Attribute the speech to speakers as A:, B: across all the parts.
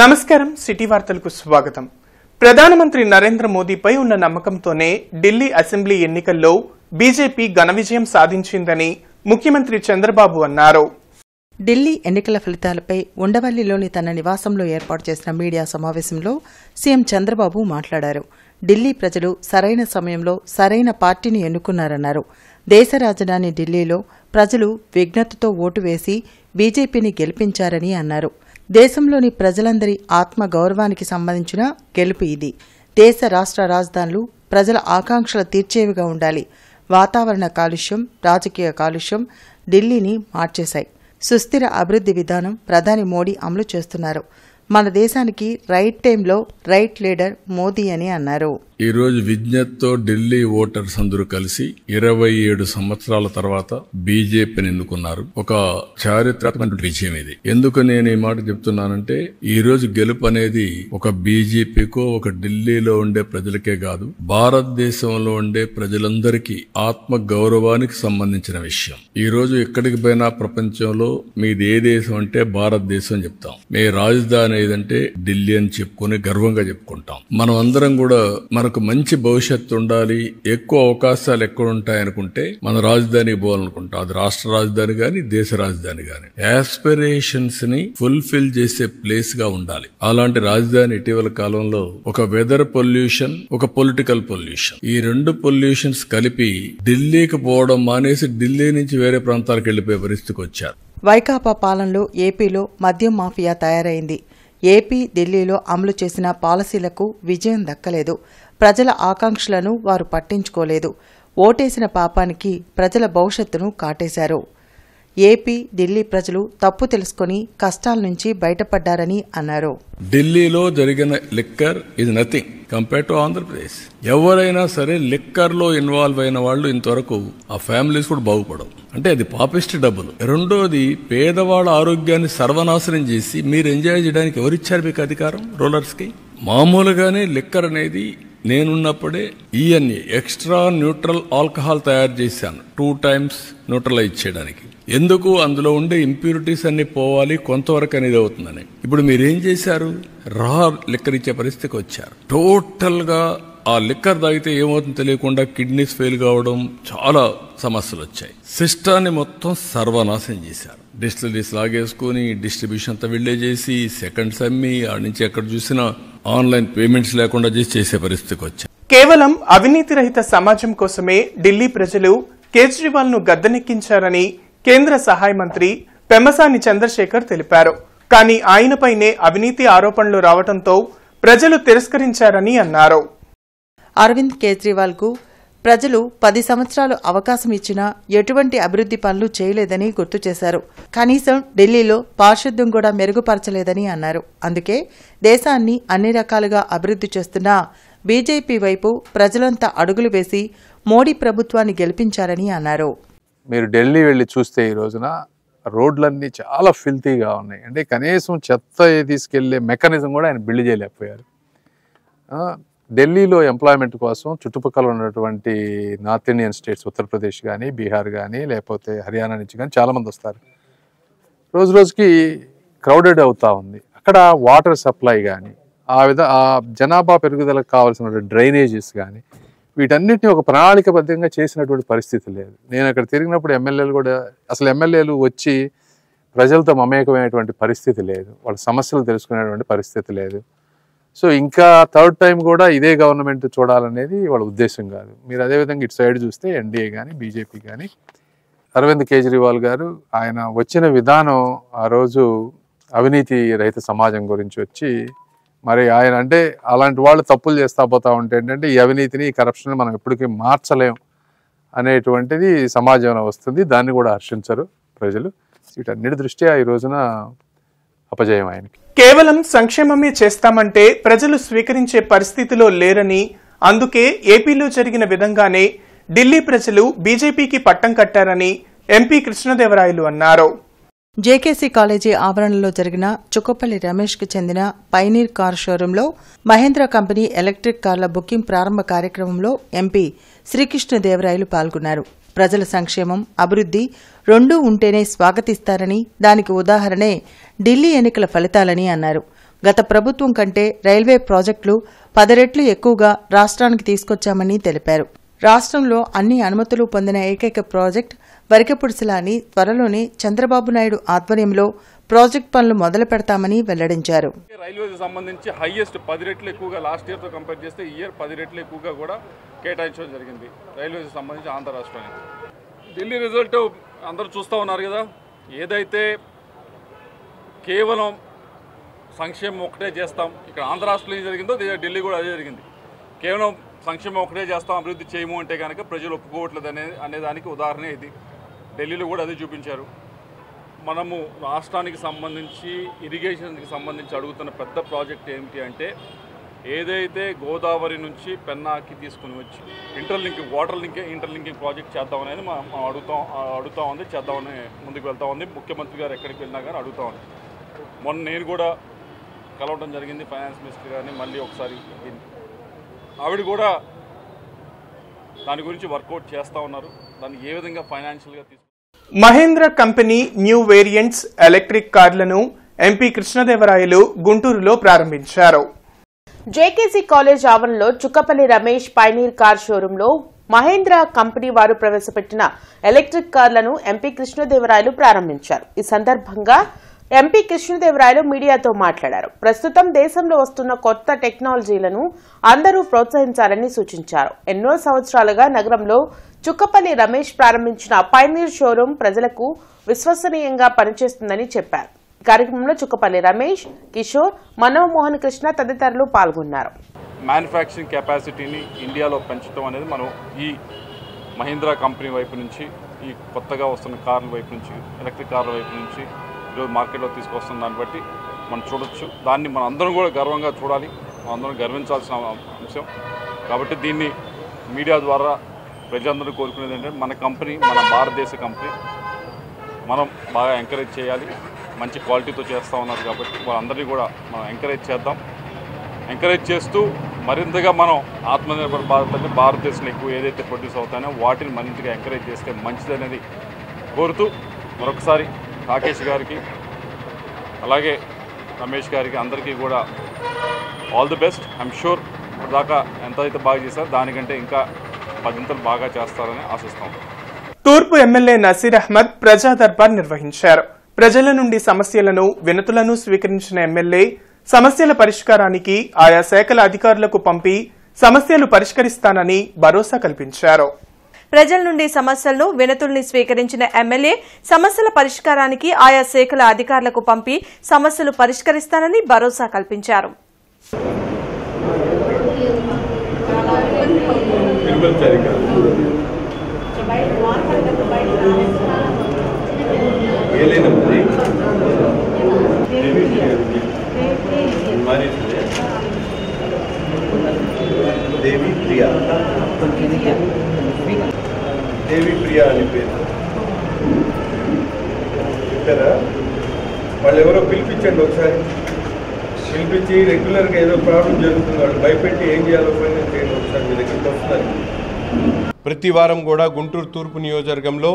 A: నమస్కారం సిటీ వార్తలకు స్వాగతం. ప్రధానమంత్రి నరేంద్ర మోదీపై ఉన్న నమ్మకంతోనే ఢిల్లీ అసెంబ్లీ ఎన్నికల్లో బీజేపీ ఘన విజయం సాధించిందని ముఖ్యమంత్రి చంద్రబాబు అన్నారు.
B: ఢిల్లీ ఎన్నికల ఫలితాలపై ఉండవల్లిలోని తన నివాసంలో ఏర్పాటు చేసిన మీడియా సమావేశంలో సీఎం చంద్రబాబు మాట్లాడారు. ఢిల్లీ ప్రజలు సరైన సమయంలో సరైన పార్టీని ఎన్నుకున్నారన్నారు. దేశ రాజధాని ఢిల్లీలో ప్రజలు విజ్ఞతతో ఓటు వేసి బీజేపీని గెలిపించారని అన్నారు. దేశంలోని ప్రజలందరి ఆత్మ గౌరవానికి సంబంధించిన గెలుపు ఇది. దేశ రాష్ట్ర రాజధానులు ప్రజల ఆకాంక్షలు తీర్చేవిగా ఉండాలి. వాతావరణ కాలుష్యం, రాజకీయ కాలుష్యం ఢిల్లీని మార్చేశాయి. సుస్థిర అభివృద్ధి విధానం ప్రధాని మోడీ అమలు చేస్తున్నారు. మన దేశానికి రైట్ టైంలో రైట్ లీడర్ మోదీ అని అన్నారు.
C: ఈ రోజు విజ్ఞతతో ఢిల్లీ ఓటర్స్ అందరూ కలిసి 27 సంవత్సరాల తర్వాత బీజేపీని ఎన్నుకున్నారు. ఒక చారిత్రాత్మక విజయం ఇది. ఎందుకు నేను ఈ మాట చెప్తున్నానంటే, ఈ రోజు గెలుపు అనేది ఒక బీజేపీకో ఒక ఢిల్లీలో ఉండే ప్రజలకే కాదు, భారతదేశంలో ఉండే ప్రజలందరికీ ఆత్మ గౌరవానికి సంబంధించిన విషయం. ఈ రోజు ఎక్కడికి పోయినా ప్రపంచంలో మీది ఏ దేశం అంటే భారతదేశం చెప్తాం. మీ రాజధాని ఏదంటే ఢిల్లీ అని చెప్పుకుని గర్వంగా చెప్పుకుంటాం. మనం అందరం కూడా మనకు మంచి భవిష్యత్తు ఉండాలి, ఎక్కువ అవకాశాలు ఎక్కడ ఉంటాయనుకుంటే మన రాజధాని పోవాలనుకుంటాం. అది రాష్ట్ర రాజధాని గాని దేశ రాజధాని గాని యాస్పిరేషన్స్ ని ఫుల్ఫిల్ చేసే ప్లేస్ గా ఉండాలి. అలాంటి రాజధాని ఇటీవల కాలంలో ఒక వెదర్ పొల్యూషన్, ఒక పొలిటికల్ పొల్యూషన్, ఈ రెండు పొల్యూషన్స్ కలిపి ఢిల్లీకి పోవడం మానేసి ఢిల్లీ నుంచి వేరే ప్రాంతాలకు వెళ్లిపోయే పరిస్థితికి వచ్చారు.
B: వైకాపా పాలనలో ఏపీలో మద్యం మాఫియా తయారైంది. ఏపీ, ఢిల్లీలో అమలు చేసిన పాలసీలకు విజయం దక్కలేదు. ప్రజల ఆకాంక్షలను వారు పట్టించుకోలేదు. ఓటేసిన పాపానికి ప్రజల భవిష్యత్తును కాటేశారు. ఏపీ, ఢిల్లీ ప్రజలు తప్పు తెలుసుకుని కష్టాల నుంచి బయటపడ్డారని అన్నారు.
C: ఢిల్లీలో జరిగిన లిక్కర్ ఇది నథింగ్ కంపేర్ టు ఆంధ్రప్రదేశ్. ఎవరైనా సరే లిక్కర్ లో ఇన్వాల్వ్ అయిన వాళ్ళు ఇంతవరకు ఆ ఫ్యామిలీస్ కూడా బాగుపడవు. అంటే అది పాపిస్ట్ డబ్బులు. రెండోది, పేదవాళ్ళ ఆరోగ్యాన్ని సర్వనాశనం చేసి మీరు ఎంజాయ్ చేయడానికి ఎవరిచ్చారు మీకు అధికారం? రూలర్స్ కి. మామూలుగానే లిక్కర్ అనేది నేనున్నప్పుడే ఈఎన్ఏ ఎక్స్ట్రా న్యూట్రల్ ఆల్కహాల్ తయారు చేశాను 2 times న్యూట్రలైజ్ చేయడానికి. ఎందుకు? అందులో ఉండే ఇంప్యూరిటీస్ అన్ని పోవాలి, కొంతవరకు అనేది అవుతుందని. ఇప్పుడు మీరేం చేశారు? రా లిక్కర్ ఇచ్చే పరిస్థితికి వచ్చారు. టోటల్ గా ఆ లిక్కర్ తాగితే ఏమవుతుందో తెలియకుండా కిడ్నీస్ ఫెయిల్ కావడం, చాలా సమస్యలు వచ్చాయి. సిస్టాన్ని మొత్తం సర్వనాశనం చేశారు. డిస్టిలరీస్ లాగేసుకుని డిస్ట్రిబ్యూషన్ అంతా విళ్లే చేసి సెకండ్స్ అమ్మి ఆ నుంచి ఎక్కడ చూసినా ఆన్లైన్ పేమెంట్స్ లేకుండా చేసే పరిస్థితికి వచ్చాయి.
A: కేవలం అవినీతి రహిత సమాజం కోసమే ఢిల్లీ ప్రజలు కేజ్రీవాల్ ను గద్దెనెక్కించారని కేంద్ర సహాయ మంత్రి పెమ్మసాని చంద్రశేఖర్ తెలిపారు. కానీ ఆయనపైనే అవినీతి ఆరోపణలు రావడంతో ప్రజలు తిరస్కరించారని అన్నారు.
B: అరవింద్ కేజ్రీవాల్ కు ప్రజలు 10 సంవత్సరాలు అవకాశం ఇచ్చినా ఎటువంటి అభివృద్ధి పనులు చేయలేదని గుర్తు చేశారు. కనీసం ఢిల్లీలో పారిశుద్ధ్యం కూడా మెరుగుపరచలేదని అన్నారు. అందుకే దేశాన్ని అన్ని రకాలుగా అభివృద్ధి చేస్తున్న బీజేపీ వైపు ప్రజలంతా అడుగులు వేసి మోడీ ప్రభుత్వాన్ని గెలిపించారని అన్నారు.
D: మీరు ఢిల్లీ వెళ్ళి చూస్తే ఈ రోజున రోడ్లన్నీ చాలా ఫిల్తీగా ఉన్నాయి. అంటే కనీసం చెత్త తీసుకెళ్లే మెకానిజం కూడా ఆయన బిల్డ్ చేయలేకపోయారు. ఢిల్లీలో ఎంప్లాయ్మెంట్ కోసం చుట్టుపక్కల ఉన్నటువంటి నార్త్ ఇండియన్ స్టేట్స్, ఉత్తరప్రదేశ్ కానీ, బీహార్ కానీ, లేకపోతే హర్యానా నుంచి కానీ చాలామంది వస్తారు. రోజు రోజుకి క్రౌడెడ్ అవుతూ ఉంది. అక్కడ వాటర్ సప్లై కానీ, ఆ జనాభా పెరుగుదలకు కావాల్సిన డ్రైనేజెస్ కానీ, వీటన్నిటిని ఒక ప్రణాళికబద్ధంగా చేసినటువంటి పరిస్థితి లేదు. నేను అక్కడ తిరిగినప్పుడు ఎమ్మెల్యేలు వచ్చి ప్రజలతో మమేకమైనటువంటి పరిస్థితి లేదు. వాళ్ళ సమస్యలు తెలుసుకునేటువంటి పరిస్థితి లేదు. సో ఇంకా థర్డ్ టైం కూడా ఇదే గవర్నమెంట్ చూడాలనేది వాళ్ళ ఉద్దేశం కాదు. మీరు అదేవిధంగా ఇటు సైడ్ చూస్తే ఎన్డీఏ కానీ, బీజేపీ కానీ, అరవింద్ కేజ్రీవాల్ గారు ఆయన వచ్చిన విధానం ఆ రోజు అవినీతి రహిత సమాజం గురించి వచ్చి, మరి ఆయన అంటే అలాంటి వాళ్ళు తప్పులు చేస్తా పోతా ఉంటే ఏంటంటే ఈ అవినీతిని, ఈ కరప్షన్ మనం ఎప్పటికీ మార్చలేం అనేటువంటిది సమాజంలో వస్తుంది. దాన్ని కూడా హర్షించరు ప్రజలు. వీటన్నిటి దృష్ట్యా ఈ రోజున అపజయం ఆయనకి.
A: కేవలం సంక్షేమమే చేస్తామంటే ప్రజలు స్వీకరించే పరిస్థితిలో లేరని, అందుకే ఏపీలో జరిగిన విధంగానే ఢిల్లీ ప్రజలు బీజేపీకి పట్టం కట్టారని ఎంపీ కృష్ణదేవరాయలు అన్నారు.
B: జేకేసీ కాలేజీ ఆవరణలో జరిగిన చుక్కపల్లి రమేష్ కు చెందిన పైనీర్ కార్ షోరూంలో మహేంద్ర కంపెనీ ఎలక్ట్రిక్ కార్ల బుకింగ్ ప్రారంభ కార్యక్రమంలో ఎంపీ శ్రీకృష్ణదేవరాయలు పాల్గొన్నారు. ప్రజల సంక్షేమం, అభివృద్ధి రెండూ ఉంటేనే స్వాగతిస్తారని, దానికి ఉదాహరణే ఢిల్లీ ఎన్నికల ఫలితాలని అన్నారు. గత ప్రభుత్వం కంటే రైల్వే ప్రాజెక్టులు 10 రెట్లు ఎక్కువగా రాష్ట్రానికి తీసుకొచ్చామని తెలిపారు. రాష్ట్రంలో అన్ని అనుమతులు పొందిన ఏకైక ప్రాజెక్టు వరికపుడిసెల అని త్వరలోనే చంద్రబాబు నాయుడు ఆధ్వర్యంలో ప్రాజెక్టు పనులు మొదలు పెడతామని వెల్లడించారు.
E: రైల్వేకి సంబంధించి హైయెస్ట్ 10 రెట్లు ఎక్కువగా లాస్ట్ ఇయర్తో కంపేర్ చేస్తే ఈ ఇయర్ 10 రెట్లు ఎక్కువగా కూడా కేటాయించడం జరిగింది రైల్వేకి సంబంధించి ఆంధ్ర రాష్ట్రానికి. ఢిల్లీ రిజల్ట్ అందరూ చూస్తూ ఉన్నారు కదా. ఏదైతే కేవలం సంక్షేమం ఒకటే చేస్తాం, ఇక్కడ ఆంధ్ర రాష్ట్రంలో ఏం జరిగిందో ఢిల్లీ కూడా అదే జరిగింది. కేవలం సంక్షేమం ఒకటే చేస్తాం, అభివృద్ధి చేయము అంటే కనుక ప్రజలు ఒప్పుకోవట్లేదు అనేదానికి ఉదాహరణ ఇది. ఢిల్లీలో కూడా అదే చూపించారు. మనము రాష్ట్రానికి సంబంధించి ఇరిగేషన్కి సంబంధించి అడుగుతున్న పెద్ద ప్రాజెక్ట్ ఏమిటి అంటే ఏదైతే గోదావరి నుంచి పెన్నాకి తీసుకుని వచ్చి వాటర్ ఇంటర్లింకింగ్ ప్రాజెక్ట్ చేద్దామనేది అడుగుతా ఉంది, చేద్దామని ముందుకు వెళ్తా ఉంది. ముఖ్యమంత్రి గారు ఎక్కడికి వెళ్ళినా కానీ అడుగుతా ఉంది. మొన్న నేను కూడా కలవడం జరిగింది ఫైనాన్స్ మినిస్టర్ గారిని, మళ్ళీ ఒకసారి ఆవిడ కూడా దాని గురించి వర్కౌట్ చేస్తూ ఉన్నారు. దాన్ని ఏ విధంగా ఫైనాన్షియల్గా
A: Mahindra company new variants electric కార్లను ఎంపీ కృష్ణదేవరాయలు గుంటూరులో ప్రారంభించారు.
F: జేకేసీ కాలేజ్ ఆవరణలో చుక్కపల్లి రమేష్ పైనీర్ కార్ షోరూంలో మహేంద్ర కంపెనీ వారు ప్రవేశపెట్టిన ఎలక్ట్రిక్ కార్లను ఎంపీ కృష్ణదేవరాయలు ప్రారంభించారు. ఈ సందర్భంగా ఎంపీ కృష్ణదేవరాయలు మీడియాతో మాట్లాడారు. ప్రస్తుతం దేశంలో వస్తున్న కొత్త టెక్నాలజీలను అందరూ ప్రోత్సహించాలని సూచించారు. ఎన్నో సంవత్సరాలుగా నగరంలో చుక్కపల్లి రమేష్ ప్రారంభించిన పైనీర్ షోరూం ప్రజలకు విశ్వసనీయంగా పనిచేస్తుందని చెప్పారు. ఈ కార్యక్రమంలో చుక్కపల్లి రమేష్, కిషోర్, మనోమోహన్ కృష్ణ తదితరులు పాల్గొన్నారు.
E: మ్యానుఫ్యాక్చరింగ్ కెపాసిటీని ఇండియాలో పెంచడం అనేది మనం ఈ మహీంద్రా కంపెనీ వైపు నుంచి, ఈ కొత్తగా వస్తున్న కార్ల వైపు నుంచి, ఎలక్ట్రిక్ కార్ల వైపు నుంచి ఈరోజు మార్కెట్లో తీసుకొస్తున్న దాన్ని బట్టి మనం చూడొచ్చు. దాన్ని మనం అందరం కూడా గర్వంగా చూడాలి, అందరం గర్వించాల్సిన అంశం. కాబట్టి దీన్ని మీడియా ద్వారా ప్రజలందరూ కోరుకునేది ఏంటంటే మన కంపెనీ, మన భారతదేశ కంపెనీ, మనం బాగా ఎంకరేజ్ చేయాలి. మంచి క్వాలిటీతో చేస్తూ ఉన్నారు కాబట్టి వాళ్ళందరినీ కూడా మనం ఎంకరేజ్ చేద్దాం. ఎంకరేజ్ చేస్తూ మరింతగా మనం ఆత్మనిర్భర్ భారత్ అంటే భారతదేశంలో ఎక్కువ ఏదైతే ప్రొడ్యూస్ అవుతాయో వాటిని మరింతగా ఎంకరేజ్ చేస్తే మంచిదనేది కోరుతూ మరొకసారి రాకేష్ గారికి అలాగే రమేష్ గారికి అందరికీ కూడా all the best. I'm sure దాకా ఎంత అయితే బాగా చేశారో దానికంటే ఇంకా 10 బాగా చేస్తారని ఆశిస్తాం.
A: తూర్పు ఎమ్మెల్యే నసీర్ అహ్మద్ ప్రజా దర్బార్ నిర్వహించారు. ప్రజల నుండి సమస్యలను, వినతులను స్వీకరించిన ఎమ్మెల్యే సమస్యల పరిష్కారానికి ఆయా శాఖల అధికారులకు పంపి సమస్యలు పరిష్కరిస్తానని భరోసా కల్పించారు.
G: ప్రజల నుండి సమస్యలను, వినతుల్ని స్వీకరించిన ఎమ్మెల్యే సమస్యల పరిష్కారానికి ఆయా శాఖల అధికారులకు పంపి సమస్యలు పరిష్కరిస్తానని భరోసా కల్పించారు.
H: దేవి ప్రియా అని పేరు చెప్పారా? వాళ్ళు ఎవరో పిలిపించండి, ఒకసారి పిలిపించి రెగ్యులర్గా ఏదో ప్రాబ్లం జరుగుతుంది, వాళ్ళు భయపెట్టి ఏం చేయాలో ఫైనల్ చేయండి. ఒకసారి మీ దగ్గరికి వస్తున్నారు. ప్రతి వారం కూడా గుంటూరు తూర్పు నియోజకవర్గంలో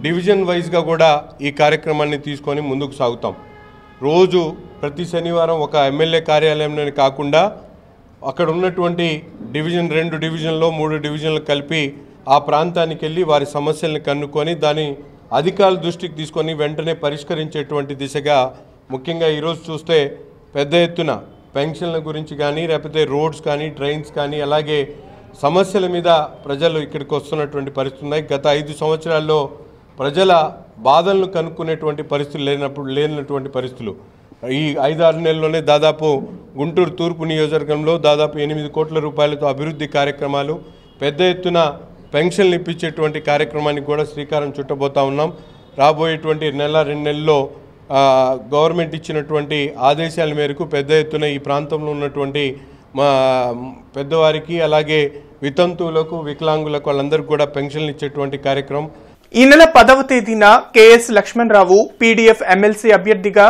H: డివిజన్ వైజ్గా కూడా ఈ కార్యక్రమాన్ని తీసుకొని ముందుకు సాగుతాం. రోజు ప్రతి శనివారం ఒక ఎమ్మెల్యే కార్యాలయంలోనే కాకుండా అక్కడ ఉన్నటువంటి డివిజన్ 2 డివిజన్లో 3 డివిజన్లు కలిపి ఆ ప్రాంతానికి వెళ్ళి వారి సమస్యలను కనుక్కొని దాన్ని అధికారుల దృష్టికి తీసుకొని వెంటనే పరిష్కరించేటువంటి దిశగా ముఖ్యంగా ఈరోజు చూస్తే పెద్ద ఎత్తున పెన్షన్ల గురించి కానీ, లేకపోతే రోడ్స్ కానీ, డ్రైన్స్ కానీ, అలాగే సమస్యల మీద ప్రజలు ఇక్కడికి వస్తున్నటువంటి పరిస్థితులు ఉన్నాయి. గత 5 సంవత్సరాల్లో ప్రజల బాధలను కనుక్కునేటువంటి పరిస్థితులు లేనటువంటి పరిస్థితులు. ఈ 5-6 నెలల్లోనే దాదాపు గుంటూరు తూర్పు నియోజకవర్గంలో దాదాపు 8 కోట్ల రూపాయలతో అభివృద్ధి కార్యక్రమాలు, పెద్ద ఎత్తున పెన్షన్లు ఇప్పించేటువంటి కార్యక్రమానికి కూడా శ్రీకారం చుట్టబోతా ఉన్నాం. రాబోయేటువంటి 1-2 నెలల్లో గవర్నమెంట్ ఇచ్చినటువంటి ఆదేశాల మేరకు పెద్ద ఎత్తున ఈ ప్రాంతంలో ఉన్నటువంటి మా పెద్దవారికి, అలాగే వితంతువులకు, వికలాంగులకు వాళ్ళందరికీ కూడా పెన్షన్లు ఇచ్చేటువంటి కార్యక్రమం.
A: ఈ నెల 10వ తేదీన కెఎస్ లక్ష్మణరావు పీడీఎఫ్ ఎమ్మెల్సీ అభ్యర్థిగా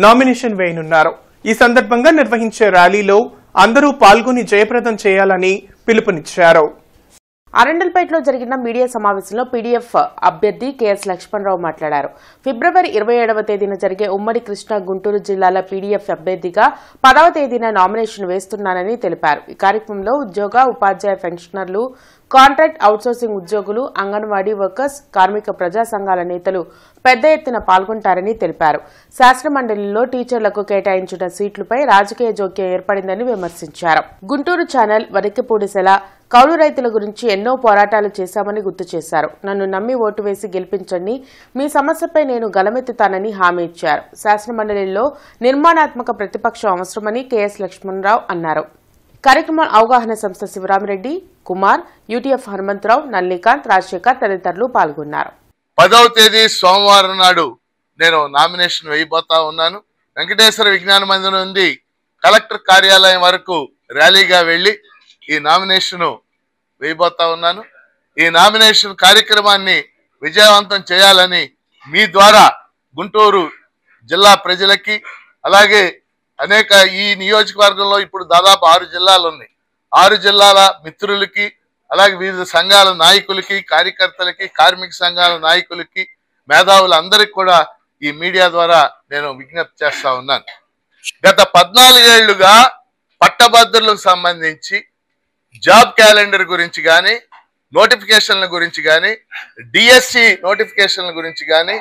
A: నామినేషన్ వేయనున్నారు. ఈ సందర్భంగా నిర్వహించే ర్యాలీలో అందరూ పాల్గొని జయప్రదం చేయాలని పిలుపునిచ్చారు.
F: అరండల్పేటలో జరిగిన మీడియా సమావేశంలో పీడీఎఫ్ అభ్యర్థి కెఎస్ లక్ష్మణరావు మాట్లాడారు. ఫిబ్రవరి 27వ తేదీన జరిగే ఉమ్మడి కృష్ణా గుంటూరు జిల్లాల పీడీఎఫ్ అభ్యర్థిగా 10వ తేదీన నామినేషన్ వేస్తున్నానని తెలిపారు. ఈ కార్యక్రమంలో ఉద్యోగ ఉపాధ్యాయ పెన్షనర్లు, కాంట్రాక్ట్ అవుట్సోర్సింగ్ ఉద్యోగులు, అంగన్వాడీ వర్కర్స్, కార్మిక ప్రజా సంఘాల నేతలు పెద్ద ఎత్తున పాల్గొంటారని తెలిపారు. శాసనమండలిలో టీచర్లకు కేటాయించిన సీట్లపై రాజకీయ జోక్యం ఏర్పడిందని విమర్శించారు. గుంటూరు ఛానల్ వరికపూడిసెల కౌలు రైతుల గురించి ఎన్నో పోరాటాలు చేశామని గుర్తు చేశారు. నన్ను నమ్మి ఓటు వేసి గెలిపించండి, మీ సమస్యపై నేను గలమెత్తుతానని హామీ ఇచ్చారు. శాసనమండలిలో నిర్మాణాత్మక ప్రతిపక్షం అవసరమని కెఎస్ లక్ష్మణరావు అన్నారు. కార్యక్రమం అవగాహన సంస్థ శివరామిరెడ్డి, కుమార్, యూటీఎఫ్ హనుమంతరావు, నల్లికాంత్, రాజశేఖర్ తదితరులు పాల్గొన్నారు.
I: 10వ తేదీ సోమవారం నాడు నేను నామినేషన్ వేయబోతా ఉన్నాను. వెంకటేశ్వర విజ్ఞాన మందిరం నుండి కలెక్టర్ కార్యాలయం వరకు ర్యాలీగా వెళ్లి ఈ నామినేషన్ వేయబోతా ఉన్నాను. ఈ నామినేషన్ కార్యక్రమాన్ని విజయవంతం చేయాలని మీ ద్వారా గుంటూరు జిల్లా ప్రజలకి, అలాగే అనేక ఈ నియోజకవర్గంలో ఇప్పుడు దాదాపు 6 జిల్లాలు ఉన్నాయి. 6 జిల్లాల మిత్రులకి, అలాగే వివిధ సంఘాల నాయకులకి, కార్యకర్తలకి, కార్మిక సంఘాల నాయకులకి, మేధావులందరికీ కూడా ఈ మీడియా ద్వారా నేను విజ్ఞప్తి చేస్తా ఉన్నాను. గత 14 ఏళ్లుగా పట్టభద్రులకు సంబంధించి జాబ్ క్యాలెండర్ గురించి కానీ, నోటిఫికేషన్ల గురించి కానీ, డిఎస్సి నోటిఫికేషన్ల గురించి కానీ,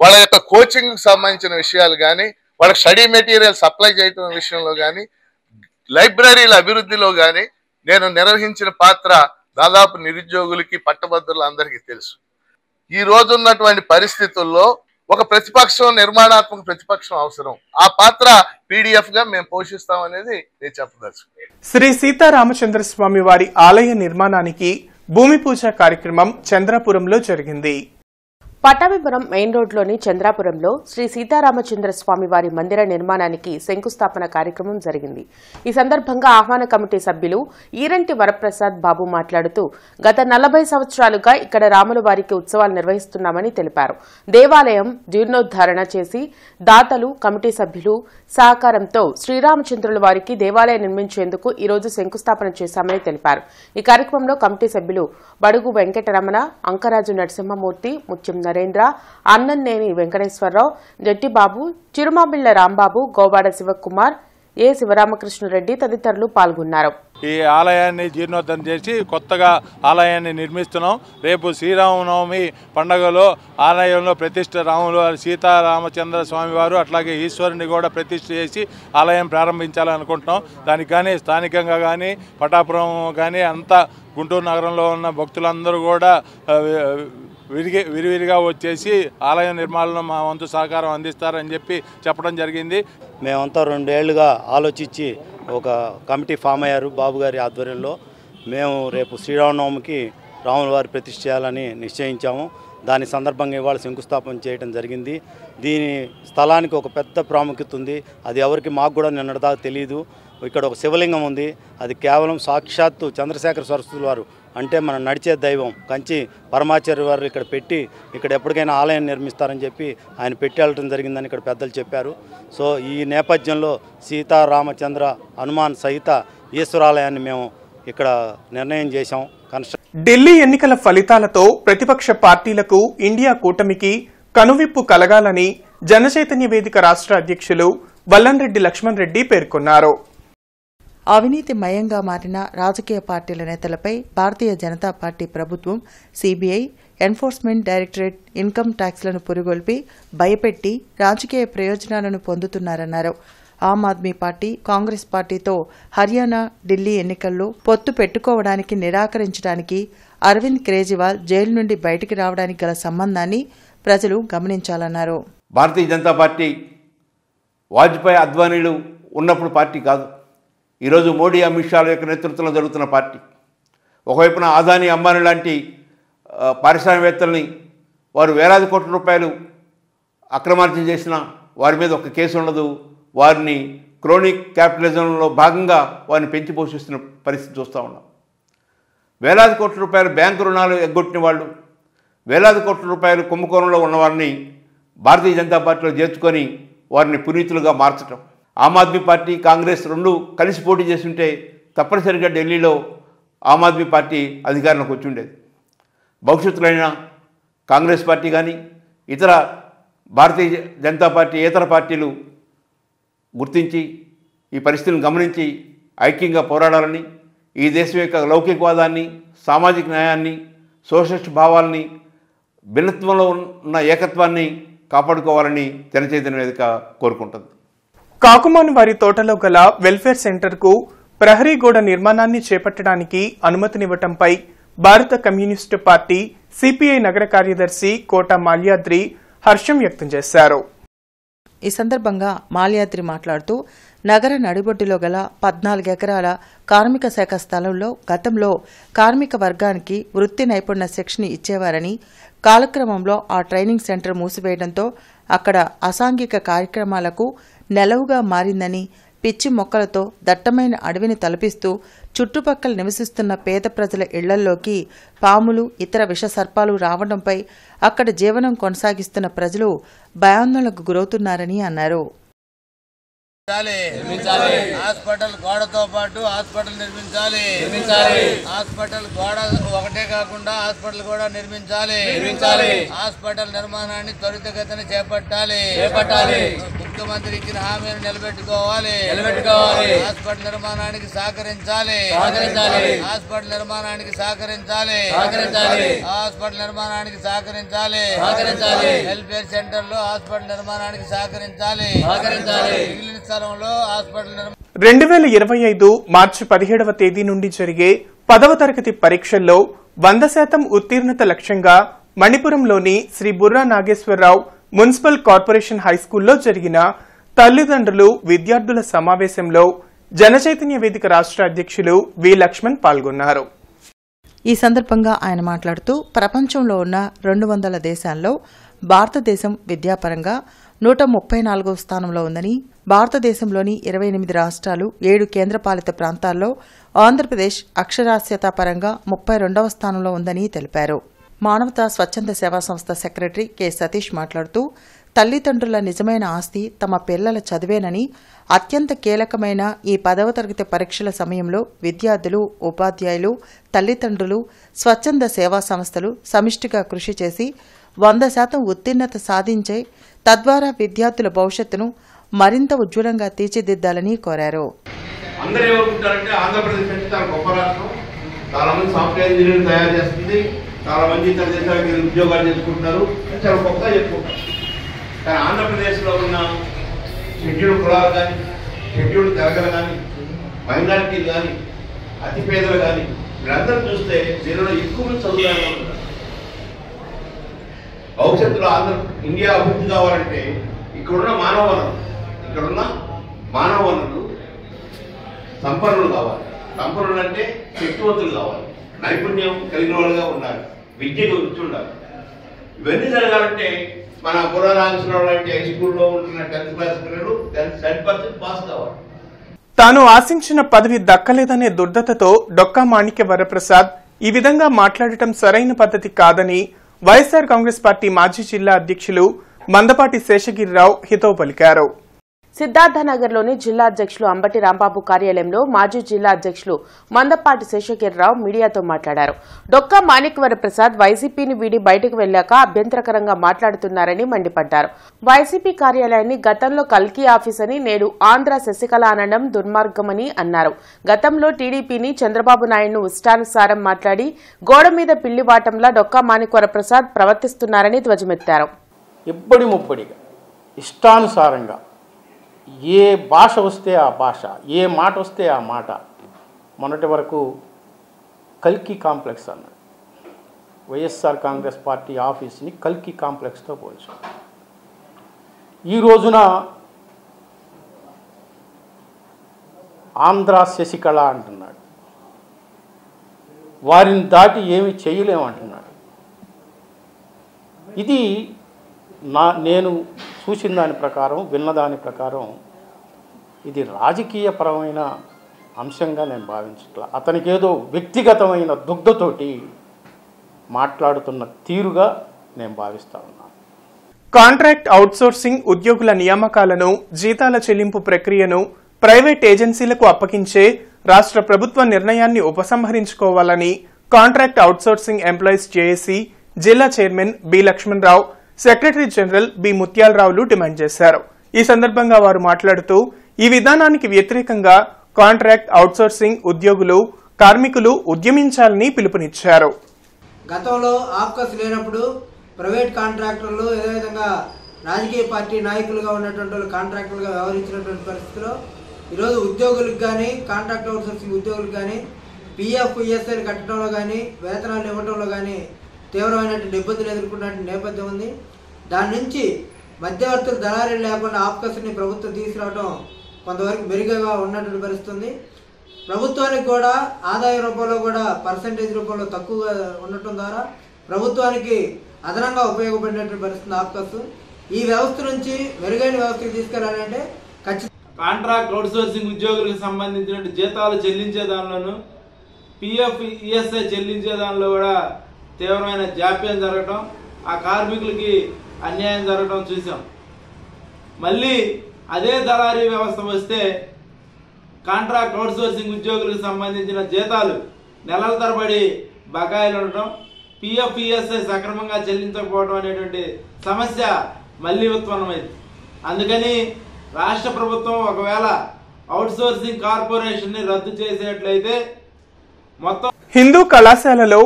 I: వాళ్ళ యొక్క కోచింగ్కి సంబంధించిన విషయాలు కానీ, వాళ్ళ స్టడీ మెటీరియల్ సప్లై చేయటం విషయంలో కానీ, లైబ్రరీల అభివృద్ధిలో కానీ నేను నిర్వహించిన పాత్ర దాదాపు నిరుద్యోగులకి, పట్టభద్రులందరికీ తెలుసు. ఈ రోజు ఉన్నటువంటి పరిస్థితుల్లో ఒక ప్రతిపక్షం, నిర్మాణాత్మక ప్రతిపక్షం అవసరం. ఆ పాత్ర పీడీఎఫ్ గా మేము పోషిస్తామనేది నేను చెప్పదలుచు.
A: శ్రీ సీతారామచంద్రస్వామి వారి ఆలయ నిర్మాణానికి భూమి పూజ కార్యక్రమం చంద్రాపురంలో జరిగింది.
F: పటాభిపురం మెయిన్ రోడ్లోని చంద్రాపురంలో శ్రీ సీతారామచంద్ర స్వామి వారి మందిర నిర్మాణానికి శంకుస్థాపన కార్యక్రమం జరిగింది. ఈ సందర్భంగా ఆహ్వాన కమిటీ సభ్యులు ఈరంటి వరప్రసాద్ బాబు మాట్లాడుతూ గత 40 సంవత్సరాలుగా ఇక్కడ రాముల వారికి ఉత్సవాలు నిర్వహిస్తున్నామని తెలిపారు. దేవాలయం జీర్ణోద్ధారణ చేసి దాతలు, కమిటీ సభ్యులు సహకారంతో శ్రీరామచంద్రుల వారికి దేవాలయం నిర్మించేందుకు ఈ రోజు శంకుస్థాపన చేశామని తెలిపారు. ఈ కార్యక్రమంలో కమిటీ సభ్యులు బడుగు వెంకటరమణ, అంకరాజు నరసింహమూర్తి, ముత్యం నరేంద్ర, అన్నంనేని వెంకటేశ్వరరావు, జట్టిబాబు, చిరుమాబిళ్ల రాంబాబు, గోవాడ శివకుమార్, ఏ శివరామకృష్ణరెడ్డి తదితరులు పాల్గొన్నారు.
J: ఈ ఆలయాన్ని జీర్ణోద్ధరణ చేసి కొత్తగా ఆలయాన్ని నిర్మిస్తున్నాం. రేపు శ్రీరామనవమి పండుగలో ఆలయంలో ప్రతిష్ఠ రాములు సీతారామచంద్ర స్వామి వారు, అట్లాగే ఈశ్వరుని కూడా ప్రతిష్ఠ చేసి ఆలయం ప్రారంభించాలనుకుంటున్నాం. దానికి కానీ స్థానికంగా కానీ పటాపురం కానీ అంతా గుంటూరు నగరంలో ఉన్న భక్తులందరూ కూడా విరివిరిగా వచ్చేసి ఆలయ నిర్మాణంలో మా వంతు సహకారం అందిస్తారని చెప్పి చెప్పడం జరిగింది.
K: మేమంతా 2 ఏళ్లుగా ఆలోచించి ఒక కమిటీ ఫామ్ అయ్యారు బాబు గారి ఆధ్వర్యంలో. మేము రేపు శ్రీరామనవమికి రాముల వారి ప్రతిష్ఠ చేయాలని నిశ్చయించాము. దాని సందర్భంగా ఇవాళ శంకుస్థాపన చేయడం జరిగింది. దీని స్థలానికి ఒక పెద్ద ప్రాముఖ్యత ఉంది. అది ఎవరికి మాకు కూడా నిన్నటిదాకా తెలియదు. ఇక్కడ ఒక శివలింగం ఉంది. అది కేవలం సాక్షాత్తు చంద్రశేఖర సరస్వతుల వారు, అంటే మనం నడిచే దైవం కంచి పరమాచార్య వారు ఇక్కడ పెట్టి ఇక్కడ ఎప్పటికైనా ఆలయం నిర్మిస్తారని చెప్పి ఆయన పెట్టి వెళ్ళడం జరిగిందని ఇక్కడ పెద్దలు చెప్పారు. సో ఈ నేపథ్యంలో సీతారామచంద్ర హనుమాన్ సహిత ఈశ్వరాలయాన్ని మేము ఇక్కడ నిర్ణయం చేశాం.
A: ఢిల్లీ ఎన్నికల ఫలితాలతో ప్రతిపక్ష పార్టీలకు, ఇండియా కూటమికి కనువిప్పు కలగాలని జనచైతన్య వేదిక రాష్ట్ర అధ్యక్షులు వల్లంరెడ్డి లక్ష్మణ్ రెడ్డి పేర్కొన్నారు.
B: అవినీతిమయంగా మారిన రాజకీయ పార్టీల నేతలపై భారతీయ జనతా పార్టీ ప్రభుత్వం, సీబీఐ, ఎన్ఫోర్స్మెంట్ డైరెక్టరేట్ ఇన్కమ్ ట్యాక్స్లను పురుగొల్పి భయపెట్టి రాజకీయ ప్రయోజనాలను పొందుతున్నారన్నారు. ఆమ్ ఆద్మీ పార్టీ, కాంగ్రెస్ పార్టీతో హర్యానా, ఢిల్లీ ఎన్నికల్లో పొత్తు పెట్టుకోవడానికి నిరాకరించడానికి అరవింద్ కేజ్రీవాల్ జైలు నుండి బయటికి రావడానికి గల సంబంధాన్ని ప్రజలు గమనించాలన్నారు.
L: భారతీయ జనతా పార్టీ వాజ్పేయి, అద్వానీలు ఉన్నప్పుడు పార్టీ కాదు. ఈరోజు మోడీ, అమిత్ షాల యొక్క నేతృత్వంలో జరుగుతున్న పార్టీ. ఒకవైపున అదానీ, అంబానీ లాంటి పారిశ్రామికవేత్తల్ని వారు వేలాది కోట్ల రూపాయలు అక్రమార్జన చేసిన వారి మీద ఒక కేసు ఉండదు. వారిని క్రోనిక్ క్యాపిటలిజంలో భాగంగా వారిని పెంచి పోషిస్తున్న పరిస్థితి చూస్తూ ఉన్నాం. వేలాది కోట్ల రూపాయలు బ్యాంకు రుణాలు ఎగ్గొట్టిన వాళ్ళు, వేలాది కోట్ల రూపాయలు కుంభకోణంలో ఉన్నవారిని భారతీయ జనతా పార్టీలో చేర్చుకొని వారిని పునీతులుగా మార్చడం. ఆమ్ ఆద్మీ పార్టీ, కాంగ్రెస్ 2 కలిసి పోటీ చేస్తుంటే తప్పనిసరిగా ఢిల్లీలో ఆమ్ ఆద్మీ పార్టీ అధికారంలోకి వచ్చి ఉండేది. భవిష్యత్తులో అయినా కాంగ్రెస్ పార్టీ కానీ ఇతర భారతీయ జనతా పార్టీ ఇతర పార్టీలు గుర్తించి ఈ పరిస్థితులను గమనించి ఐక్యంగా పోరాడాలని, ఈ దేశం యొక్క లౌకికవాదాన్ని, సామాజిక న్యాయాన్ని, సోషలిస్ట్ భావాల్ని, భిన్నత్వంలో ఉన్న ఏకత్వాన్ని కాపాడుకోవాలని జనచైతన్య వేదిక కోరుకుంటుంది.
A: కాకుమాను వారి తోటలో గల వెల్ఫేర్ సెంటర్కు ప్రహరీ గోడ నిర్మాణాన్ని చేపట్టడానికి అనుమతినివ్వటంపై భారత కమ్యూనిస్టు పార్టీ సిపిఐ నగర కార్యదర్శి కోట మాల్యాద్రి హర్షం వ్యక్తం చేశారు.
B: ఈ సందర్భంగా మాల్యాద్రి మాట్లాడుతూ నగర నడిబొడ్డులో గల 14 ఎకరాల కార్మిక శాఖ స్థలంలో గతంలో కార్మిక వర్గానికి వృత్తి నైపుణ్య శిక్షణ ఇచ్చేవారని, కాలక్రమంలో ఆ ట్రైనింగ్ సెంటర్ మూసివేయడంతో అక్కడ అసాంఘిక కార్యక్రమాలకు నెలవుగా మారిందని, పిచ్చి మొక్కలతో దట్టమైన అడవిని తలపిస్తూ చుట్టుపక్కల నివసిస్తున్న పేద ప్రజల ఇళ్లల్లోకి పాములు, ఇతర విషసర్పాలు రావడంపై అక్కడ జీవనం కొనసాగిస్తున్న ప్రజలు భయాందోళనకు గురవుతున్నారని అన్నారు.
M: హాస్పిటల్ గోడతో పాటు హాస్పిటల్ నిర్మించాలి. హాస్పిటల్ గోడ ఒకటే కాకుండా హాస్పిటల్ కూడా నిర్మించాలి. హాస్పిటల్ నిర్మాణాన్ని త్వరితగతిన చేపట్టాలి. ముఖ్యమంత్రి ఇచ్చిన హామీని నిలబెట్టుకోవాలి. హాస్పిటల్ నిర్మాణానికి సహకరించాలి. హాస్పిటల్ నిర్మాణానికి సహకరించాలి. హాస్పిటల్ నిర్మాణానికి సహకరించాలి. వెల్ఫేర్ సెంటర్ లో హాస్పిటల్ నిర్మాణానికి సహకరించాలి.
A: 2025 మార్చి 17వ తేదీ నుండి జరిగే 10వ తరగతి పరీక్షల్లో 100% ఉత్తీర్ణత లక్ష్యంగా మణిపురంలోని శ్రీ బుర్రా నాగేశ్వరరావు మున్సిపల్ కార్పొరేషన్ హైస్కూల్లో జరిగిన తల్లిదండ్రులు విద్యార్థుల సమావేశంలో జనచైతన్య వేదిక రాష్ట్ర అధ్యక్షులు వి లక్ష్మణ్ పాల్గొన్నారు.
B: ఈ సందర్భంగా ఆయన మాట్లాడుతూ ప్రపంచంలో ఉన్న 200 దేశాల్లో భారతదేశం విద్యాపరంగా 134వ స్థానంలో ఉందని, భారతదేశంలోని 28 రాష్ట్రాలు, 7 కేంద్రపాలిత ప్రాంతాల్లో ఆంధ్రప్రదేశ్ అక్షరాస్యత పరంగా 32వ స్థానంలో ఉందని తెలిపారు. మానవతా స్వచ్ఛంద సేవా సంస్థ సెక్రటరీ కె సతీష్ మాట్లాడుతూ తల్లిదండ్రుల నిజమైన ఆస్తి తమ పిల్లల చదివేనని, అత్యంత కీలకమైన ఈ 10వ తరగతి పరీక్షల సమయంలో విద్యార్థులు, ఉపాధ్యాయులు, తల్లిదండ్రులు, స్వచ్ఛంద సేవా సంస్థలు సమిష్టిగా కృషి చేసి 100% ఉత్తీర్ణత సాధించే తద్వారా విద్యార్థుల భవిష్యత్తును మరింత ఉజ్వలంగా తీర్చిదిద్దాలని కోరారు.
L: అందరూ ఏమనుకుంటారంటే ఆంధ్రప్రదేశ్ అంటే చాలా గొప్ప రాష్ట్రం, చాలా మంది సాఫ్ట్వేర్ ఇంజనీర్లు తయారు చేస్తుంది, చాలా మంది ఇతర దేశాలకు ఉద్యోగాలు చేసుకుంటున్నారు, చాలా గొప్పగా చెప్పుకుంటారు. కానీ ఆంధ్రప్రదేశ్లో ఉన్న షెడ్యూల్డ్ కులాలు కానీ, షెడ్యూల్డ్ తెగలు కానీ, మైనారిటీలు కానీ, అతి పేదలు కానీ వీళ్ళందరూ చూస్తే దీనిలో ఎక్కువ మంది చదువుదాని ఉంటారు. భవిష్యత్తులో ఇండియా అభివృద్ధి కావాలంటే ఇక్కడున్న మానవ వనరులు సంపన్నులు కావాలి. సంపన్నులు అంటే శక్తివంతులు కావాలి, నైపుణ్యం కలిగిన వాళ్ళుగా ఉండాలి, విద్యకు రుచి ఉండాలి. ఇవన్నీ జరగాలంటే మన పురాణాంశరావు లాంటి హై స్కూల్లో ఉంటున్న 10th క్లాస్ పిల్లలు 10% పాస్ కావాలి.
A: తాను ఆశించిన పదవి దక్కలేదనే దుర్దతతో డొక్కా మాణిక్య వరప్రసాద్ ఈ విధంగా మాట్లాడటం సరైన పద్ధతి కాదని వైఎస్ఆర్ కాంగ్రెస్ పార్టీ మాజీ జిల్లా అధ్యక్షులు మందపాటి శేషగిరిరావు హితవు పలికారు.
F: సిద్ధార్థనగర్లోని జిల్లా అధ్యక్షులు అంబటి రాంబాబు కార్యాలయంలో మాజీ జిల్లా అధ్యక్షులు మందపాటి శేషగిరిరావు మీడియాతో మాట్లాడారు. డొక్కా మాణిక్య ప్రసాద్ వైసీపీని వీడి బయటకు వెళ్లాక అభ్యంతరకరంగా మాట్లాడుతున్నారని మండిపడ్డారు. వైసీపీ కార్యాలయాన్ని గతంలో కల్కి ఆఫీస్ అని, నేడు ఆంధ్ర శశికళ అనడం దుర్మార్గమని అన్నారు. గతంలో టీడీపీని చంద్రబాబు నాయుడును ఇష్టానుసారం మాట్లాడి గోడ మీద పిల్లివాటంలా డొక్కా మాణిక్య ప్రసాద్ ప్రవర్తిస్తున్నారని ధ్వజమెత్తారు.
N: ఇబ్బడి ముబ్బడిగా ఇష్టానుసారంగా ఏ భాష వస్తే ఆ భాష, ఏ మాట వస్తే ఆ మాట. మొన్నటి వరకు కల్కి కాంప్లెక్స్ అన్నాడు. వైఎస్ఆర్ కాంగ్రెస్ పార్టీ ఆఫీస్ని కల్కి కాంప్లెక్స్తో పోల్చాడు. ఈ రోజున ఆంధ్ర శశికళ అంటున్నాడు. వారిని దాటి ఏమి చేయలేమంటున్నాడు. ఇది నేను చూసిన దాని ప్రకారం, విన్నదాని ప్రకారం ఇది రాజకీయపరమైన అంశంగా నేను భావించట్లా. అతనికి ఏదో వ్యక్తిగతమైన దుగ్ధతోటి మాట్లాడుతున్న తీరుగా నేను భావిస్తా ఉన్నాను.
A: కాంట్రాక్ట్ అవుట్సోర్సింగ్ ఉద్యోగుల నియామకాలను, జీతాల చెల్లింపు ప్రక్రియను ప్రైవేట్ ఏజెన్సీలకు అప్పగించే రాష్ట్ర ప్రభుత్వ నిర్ణయాన్ని ఉపసంహరించుకోవాలని కాంట్రాక్ట్ అవుట్సోర్సింగ్ ఎంప్లాయీస్ జేఏసీ జిల్లా chairman B Lakshmana Rao, secretary general B ముత్యాలరావులు డిమాండ్ చేశారు. ఈ సందర్భంగా వారు మాట్లాడుతూ ఈ విధానానికి వ్యతిరేకంగా కాంట్రాక్ట్ అవుట్సోర్సింగ్ ఉద్యోగులు, కార్మికులు ఉద్యమించాలని పిలుపునిచ్చారు.
O: గతంలో ఆప్కస్ లేనప్పుడు ప్రైవేట్ కాంట్రాక్టర్లు అదేవిధంగా రాజకీయ పార్టీ నాయకులుగా ఉన్నటువంటి వాళ్ళు కాంట్రాక్టర్లుగా వ్యవహరించినటువంటి పరిస్థితిలో ఈరోజు ఉద్యోగులకు కానీ కాంట్రాక్ట్ అవుట్సోర్సింగ్ ఉద్యోగులకు కానీ పిఎఫ్ ఈఎస్ఐలు కట్టడంలో కానీ వేతనాలు ఇవ్వడంలో కానీ తీవ్రమైనటువంటి ఇబ్బందులు ఎదుర్కొన్న నేపథ్యం ఉంది. దాని నుంచి మధ్యవర్తులు దళారీలు లేకుండా ఆప్కస్ని ప్రభుత్వం తీసుకురావడం కొంతవరకు మెరుగ్గా ఉన్నటువంటి పరిస్థితి ఉంది. ప్రభుత్వానికి కూడా ఆదాయ రూపంలో కూడా పర్సంటేజ్ రూపంలో తక్కువగా ఉండటం ద్వారా ప్రభుత్వానికి అదనంగా ఉపయోగపడినటువంటి పరిస్థితి ఆప్కస్. ఈ వ్యవస్థ నుంచి మెరుగైన వ్యవస్థకు తీసుకెళ్లాలంటే
P: కాంట్రాక్ట్ అవుట్సోర్సింగ్ ఉద్యోగులకు సంబంధించిన జీతాలు చెల్లించే దానిలోనూ పిఎఫ్ ఈఎస్ఐ చెల్లించే దానిలో కూడా తీవ్రమైన జాప్యం జరగటం, ఆ కార్మికులకి అన్యాయం జరగటం చూసాం. మళ్ళీ అదే దళారీ వ్యవస్థ వస్తే కాంట్రాక్ట్ అవుట్సోర్సింగ్ ఉద్యోగులకు సంబంధించిన జీతాలు నెలల తరబడి బకాయిలు ఉండటం, పిఎఫ్ ఈఎస్ఐ సక్రమంగా చెల్లించకపోవడం అనేటువంటి సమస్య మళ్లీ ఉత్పన్నమైంది. అందుకని రాష్ట్ర ప్రభుత్వం ఒకవేళ అవుట్సోర్సింగ్ కార్పొరేషన్ ని రద్దు చేసేట్లయితే మొత్తం
A: హిందూ కళాశాలలో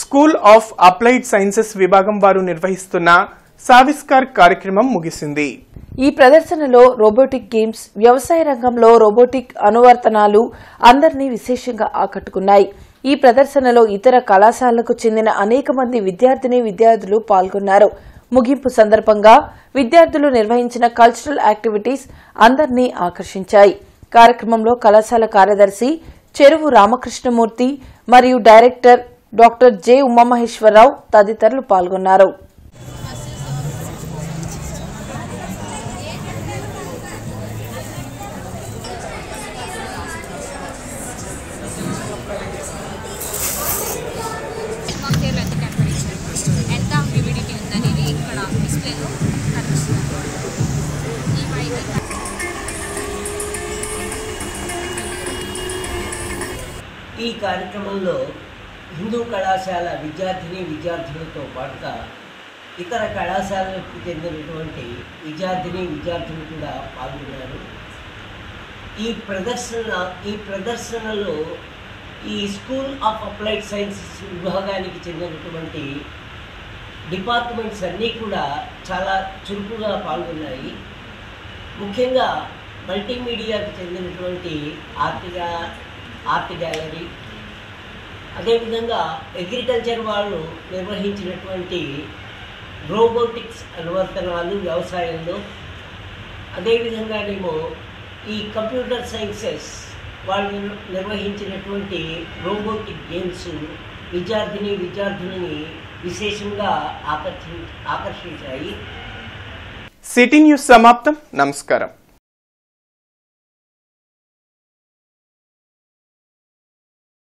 A: స్కూల్ ఆఫ్ అప్లైడ్ సైన్సెస్ విభాగం వారు నిర్వహిస్తున్న సావిష్కార్ కార్యక్రమం ముగిసింది.
Q: ఈ ప్రదర్శనలో రోబోటిక్ గేమ్స్, వ్యవసాయ రంగంలో రోబోటిక్ అనువర్తనాలు అందరినీ విశేషంగా ఆకట్టుకున్నాయి. ఈ ప్రదర్శనలో ఇతర కళాశాలలకు చెందిన అనేక మంది విద్యార్థులు పాల్గొన్నారు. ముగింపు సందర్భంగా విద్యార్థులు నిర్వహించిన కల్చరల్ యాక్టివిటీస్ అందరినీ ఆకర్షించాయి. కార్యక్రమంలో కళాశాల కార్యదర్శి చెరువు రామకృష్ణమూర్తి మరియు డైరెక్టర్ డాక్టర్ జె ఉమామహేశ్వరరావు తదితరులు పాల్గొన్నారు.
R: ఈ కార్యక్రమంలో హిందూ కళాశాల విద్యార్థులతో పాటుగా ఇతర కళాశాలలకు చెందినటువంటి విద్యార్థులు కూడా పాల్గొన్నారు. ఈ ప్రదర్శనలో ఈ స్కూల్ ఆఫ్ అప్లైడ్ సైన్సెస్ విభాగానికి చెందినటువంటి డిపార్ట్మెంట్స్ అన్నీ కూడా చాలా చురుకుగా పాల్గొన్నాయి. ముఖ్యంగా మల్టీమీడియాకి చెందినటువంటి ఆర్ట్ గ్యాలరీ, అదేవిధంగా అగ్రికల్చర్ వాళ్ళు నిర్వహించినటువంటి రోబోటిక్స్ అనువర్తనాలు వ్యవసాయంలో, అదేవిధంగానేమో ఈ కంప్యూటర్ సైన్సెస్ వాళ్ళు నిర్వహించినటువంటి రోబోటిక్ గేమ్స్ విద్యార్థులని విశేషంగా ఆకర్షించాయి.
A: సిటీ న్యూస్ సమాప్తం. నమస్కారం.